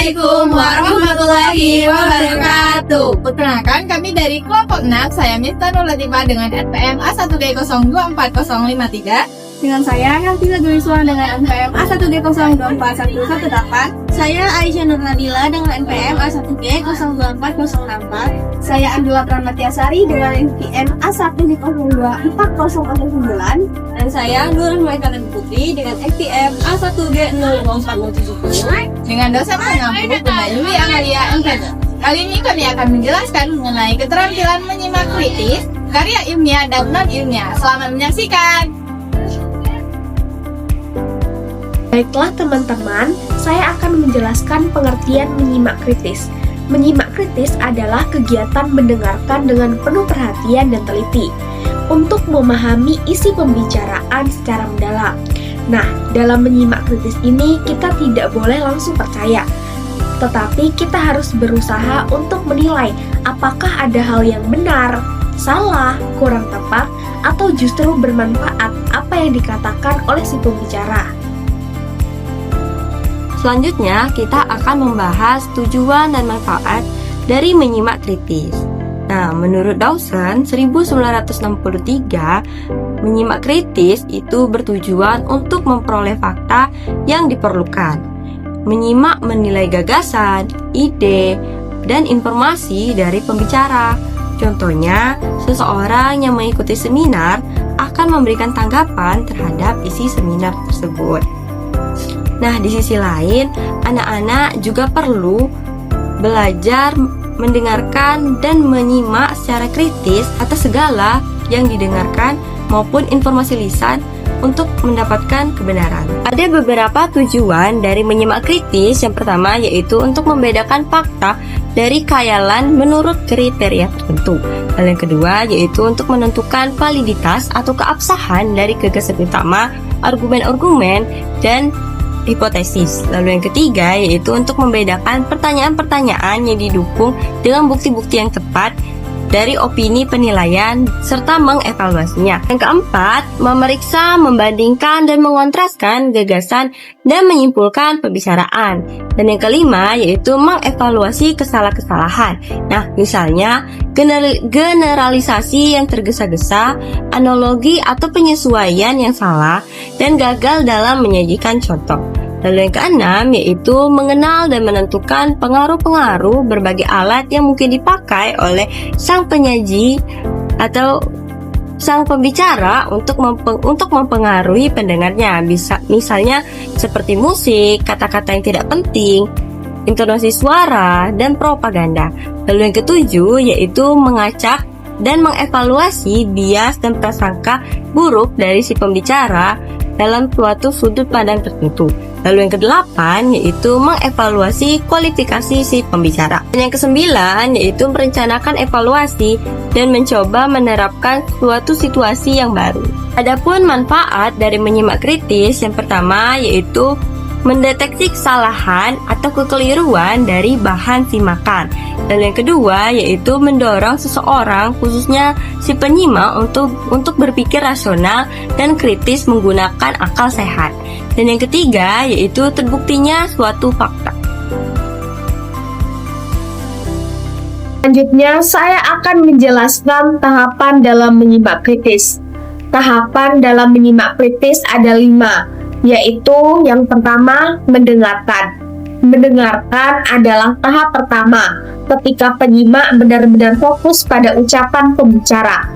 Assalamualaikum warahmatullahi wabarakatuh. Perkenalkan, kami dari kelompok 6. Saya Miftah Nur Latifah dengan NPM A1G024153. Dengan saya Helvila Duriswa dengan NPM A1G024118. Saya Aisyah Nur Nadila dengan NPM A1G024064. Saya Andula Pramatiasari dengan NPM A1G024009. Dan saya Nur Rahmaikanan Putri dengan NPM A1G00470. Dengan dosen pengampu Bunda Yuli Amalia MPD. Kali ini kami akan menjelaskan mengenai keterampilan menyimak kritis, karya ilmiah dan non-ilmiah. Selamat menyaksikan. Baiklah teman-teman, saya akan menjelaskan pengertian menyimak kritis. Menyimak kritis adalah kegiatan mendengarkan dengan penuh perhatian dan teliti untuk memahami isi pembicaraan secara mendalam. Nah, dalam menyimak kritis ini kita tidak boleh langsung percaya, tetapi kita harus berusaha untuk menilai apakah ada hal yang benar, salah, kurang tepat, atau justru bermanfaat apa yang dikatakan oleh si pembicara. Selanjutnya, kita akan membahas tujuan dan manfaat dari menyimak kritis. Nah, menurut Dawson 1963, menyimak kritis itu bertujuan untuk memperoleh fakta yang diperlukan. Menyimak menilai gagasan, ide, dan informasi dari pembicara. Contohnya, seseorang yang mengikuti seminar akan memberikan tanggapan terhadap isi seminar tersebut. Nah, di sisi lain, anak-anak juga perlu belajar mendengarkan dan menyimak secara kritis atas segala yang didengarkan maupun informasi lisan untuk mendapatkan kebenaran. Ada beberapa tujuan dari menyimak kritis. Yang pertama yaitu untuk membedakan fakta dari khayalan menurut kriteria tertentu. Dan yang kedua yaitu untuk menentukan validitas atau keabsahan dari gagasan utama, argumen-argumen, dan hipotesis. Lalu yang ketiga yaitu untuk membedakan pertanyaan-pertanyaan yang didukung dengan bukti-bukti yang tepat dari opini penilaian serta mengevaluasinya. Yang keempat, memeriksa, membandingkan, dan mengontraskan gagasan dan menyimpulkan pembicaraan. Dan yang kelima yaitu mengevaluasi kesalahan-kesalahan. Nah, misalnya generalisasi yang tergesa-gesa, analogi atau penyesuaian yang salah, dan gagal dalam menyajikan contoh. Lalu yang keenam yaitu mengenal dan menentukan pengaruh-pengaruh berbagai alat yang mungkin dipakai oleh sang penyaji atau sang pembicara untuk mempengaruhi pendengarnya. Misalnya seperti musik, kata-kata yang tidak penting, intonasi suara, dan propaganda. Lalu yang ketujuh yaitu mengacak dan mengevaluasi bias dan prasangka buruk dari si pembicara dalam suatu sudut pandang tertentu. Lalu yang kedelapan yaitu mengevaluasi kualifikasi si pembicara. Dan yang kesembilan yaitu merencanakan evaluasi dan mencoba menerapkan suatu situasi yang baru. Adapun manfaat dari menyimak kritis, yang pertama yaitu mendeteksi kesalahan atau kekeliruan dari bahan simakan. Dan yang kedua yaitu mendorong seseorang, khususnya si penyimak, untuk berpikir rasional dan kritis menggunakan akal sehat. Dan yang ketiga yaitu terbuktinya suatu fakta. Selanjutnya, saya akan menjelaskan tahapan dalam menyimak kritis. Tahapan dalam menyimak kritis ada 5, yaitu yang pertama, mendengarkan. Mendengarkan adalah tahap pertama ketika penyimak benar-benar fokus pada ucapan pembicara.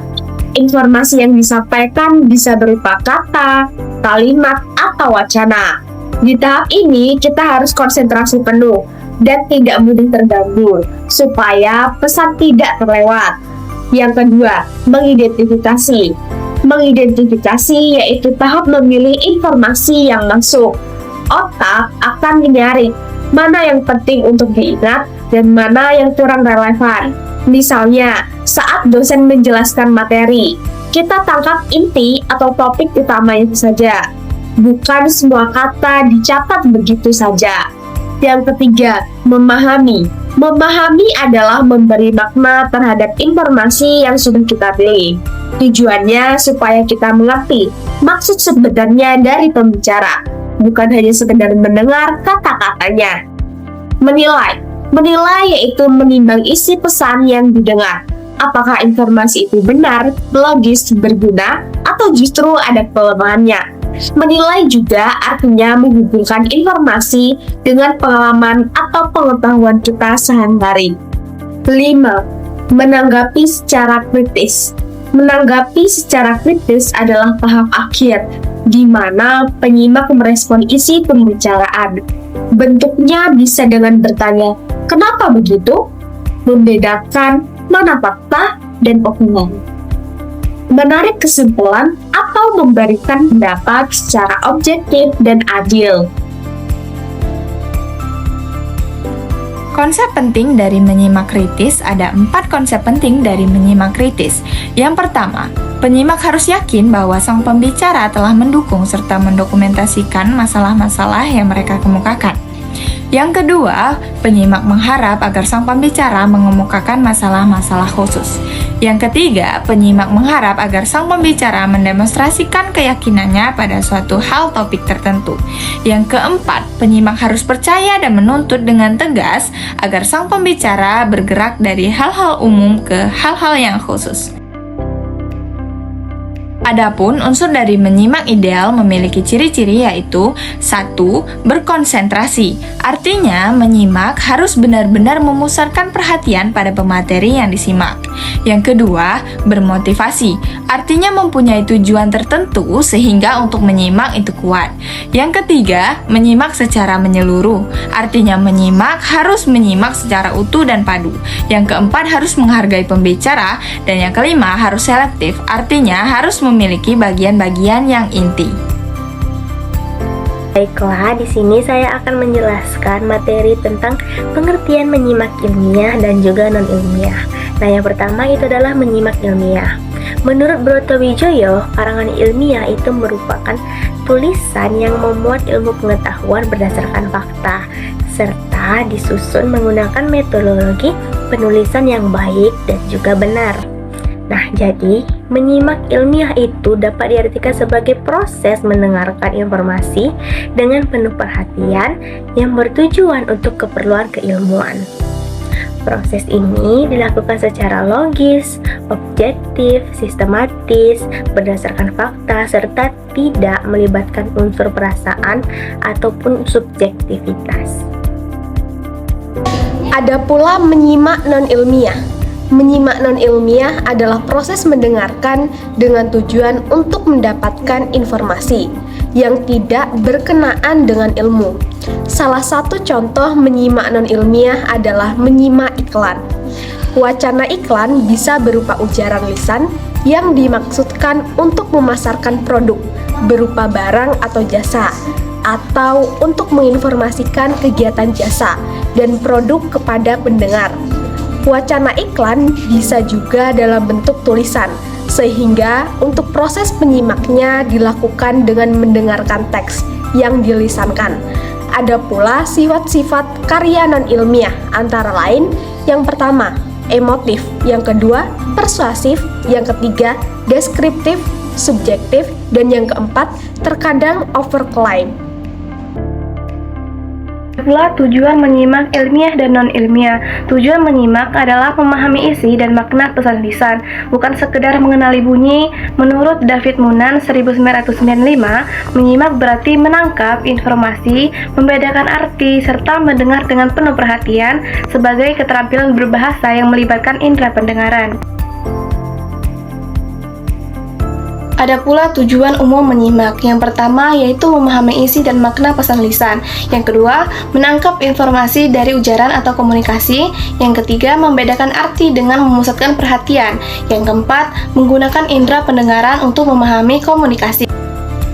Informasi yang disampaikan bisa berupa kata, kalimat, atau wacana. Di tahap ini kita harus konsentrasi penuh dan tidak mudah terganggu supaya pesan tidak terlewat. Yang kedua, mengidentifikasi. Mengidentifikasi yaitu tahap memilih informasi yang masuk. Otak akan menyaring mana yang penting untuk diingat dan mana yang kurang relevan. Misalnya, saat dosen menjelaskan materi, kita tangkap inti atau topik utamanya saja. Bukan semua kata dicatat begitu saja. Yang ketiga, memahami. Memahami adalah memberi makna terhadap informasi yang sudah kita pilih. Tujuannya supaya kita mengerti maksud sebenarnya dari pembicara, bukan hanya sekedar mendengar kata-katanya. Menilai yaitu menimbang isi pesan yang didengar. Apakah informasi itu benar, logis, berguna, atau justru ada kelemahannya. Menilai juga artinya menghubungkan informasi dengan pengalaman atau pengetahuan kita sehari-hari. 5. Menanggapi secara kritis. Menanggapi secara kritis adalah tahap akhir, di mana penyimak merespon isi pembicaraan. Bentuknya bisa dengan bertanya, kenapa begitu? Membedakan mana fakta dan opini. Menarik kesimpulan atau memberikan pendapat secara objektif dan adil. Konsep penting dari menyimak kritis, ada 4 konsep penting dari menyimak kritis. Yang pertama, penyimak harus yakin bahwa sang pembicara telah mendukung serta mendokumentasikan masalah-masalah yang mereka kemukakan. Yang kedua, penyimak mengharap agar sang pembicara mengemukakan masalah-masalah khusus. Yang ketiga, penyimak mengharap agar sang pembicara mendemonstrasikan keyakinannya pada suatu hal topik tertentu. Yang keempat, penyimak harus percaya dan menuntut dengan tegas agar sang pembicara bergerak dari hal-hal umum ke hal-hal yang khusus. Adapun unsur dari menyimak ideal memiliki ciri-ciri yaitu 1. Berkonsentrasi. Artinya, menyimak harus benar-benar memusatkan perhatian pada pemateri yang disimak. Yang kedua, bermotivasi. Artinya mempunyai tujuan tertentu sehingga untuk menyimak itu kuat. Yang ketiga, menyimak secara menyeluruh. Artinya menyimak harus menyimak secara utuh dan padu. Yang keempat, harus menghargai pembicara. Dan yang kelima, harus selektif. Artinya harus memiliki bagian-bagian yang inti. Baiklah, di sini saya akan menjelaskan materi tentang pengertian menyimak ilmiah dan juga non-ilmiah. Nah, yang pertama itu adalah menyimak ilmiah. Menurut Brotowijoyo, karangan ilmiah itu merupakan tulisan yang memuat ilmu pengetahuan berdasarkan fakta, serta disusun menggunakan metodologi penulisan yang baik dan juga benar. Nah, jadi menyimak ilmiah itu dapat diartikan sebagai proses mendengarkan informasi dengan penuh perhatian yang bertujuan untuk keperluan keilmuan. Proses ini dilakukan secara logis, objektif, sistematis, berdasarkan fakta, serta tidak melibatkan unsur perasaan ataupun subjektivitas. Ada pula menyimak non-ilmiah. Menyimak non-ilmiah adalah proses mendengarkan dengan tujuan untuk mendapatkan informasi yang tidak berkenaan dengan ilmu. Salah satu contoh menyimak non-ilmiah adalah menyimak iklan. Wacana iklan bisa berupa ujaran lisan yang dimaksudkan untuk memasarkan produk berupa barang atau jasa, atau untuk menginformasikan kegiatan jasa dan produk kepada pendengar. Wacana iklan bisa juga dalam bentuk tulisan, sehingga untuk proses penyimaknya dilakukan dengan mendengarkan teks yang dilisankan. Ada pula sifat-sifat karya non-ilmiah, antara lain yang pertama, emotif, yang kedua, persuasif, yang ketiga, deskriptif, subjektif, dan yang keempat, terkadang overclaim. Pula tujuan menyimak ilmiah dan non-ilmiah. Tujuan menyimak adalah memahami isi dan makna pesan lisan, bukan sekedar mengenali bunyi. Menurut David Munan 1995, menyimak berarti menangkap informasi, membedakan arti, serta mendengar dengan penuh perhatian sebagai keterampilan berbahasa yang melibatkan indera pendengaran. Ada pula tujuan umum menyimak. Yang pertama yaitu memahami isi dan makna pesan lisan. Yang kedua, menangkap informasi dari ujaran atau komunikasi. Yang ketiga, membedakan arti dengan memusatkan perhatian. Yang keempat, menggunakan indera pendengaran untuk memahami komunikasi.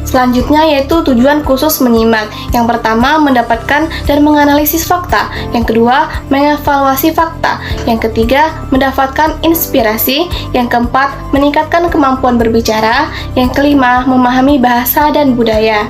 Selanjutnya yaitu tujuan khusus menyimak. Yang pertama, mendapatkan dan menganalisis fakta. Yang kedua, mengevaluasi fakta. Yang ketiga, mendapatkan inspirasi. Yang keempat, meningkatkan kemampuan berbicara. Yang kelima, memahami bahasa dan budaya.